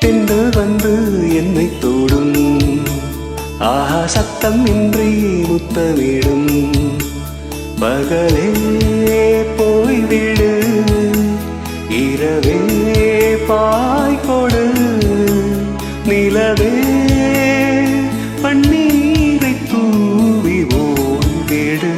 தென்றல் வந்து என்னை தோடும், ஆஹா சத்தம் இன்றி முத்தமிடும். பகலே போய்விடு, இரவே பாய்கொடு, நிலவே பன்னீரை தூவி ஓய்விடு.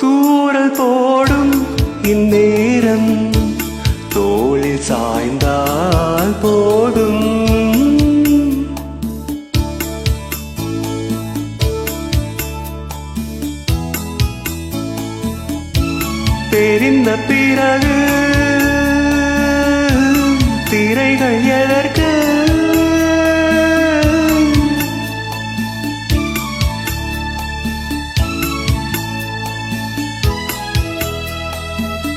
தூறல் போடும் இந்நேரம் தோளில் சாய்ந்தால் போதும். தெரிந்த பிறகு திரைகள் எதற்கு?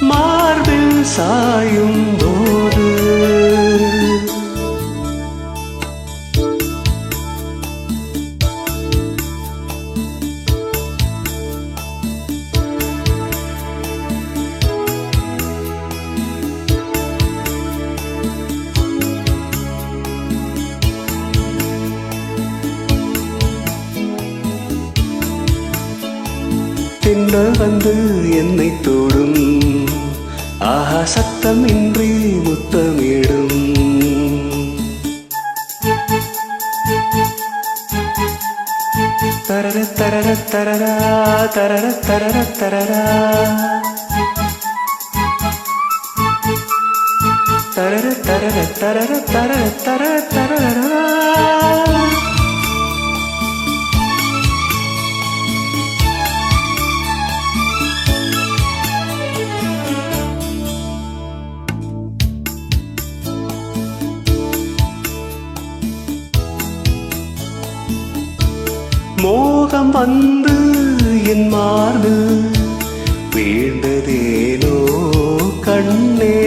மார்பில் சாயும் போது தென்றல் வந்து என்னை தோடும், ஆஹா சத்தம் இன்றி முத்தமிடும். தரர தரர தரரா தரர தரர தரரா தரர தரர தரர தரர தரர தரரா. மோகம் வந்து என் மார்பில் வீழ்ந்ததேனோ கண்ணே.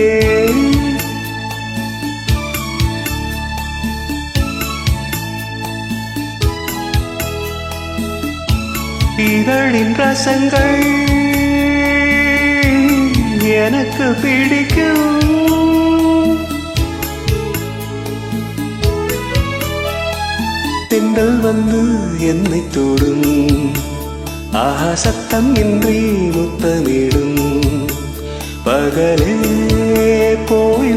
இதழின் ரசங்கள் எனக்கு பிடிக்கும். தென்றல் வந்து என்னை தோடும், ஆஹா சத்தம் இன்றி முத்தமிடும். பகலே போய்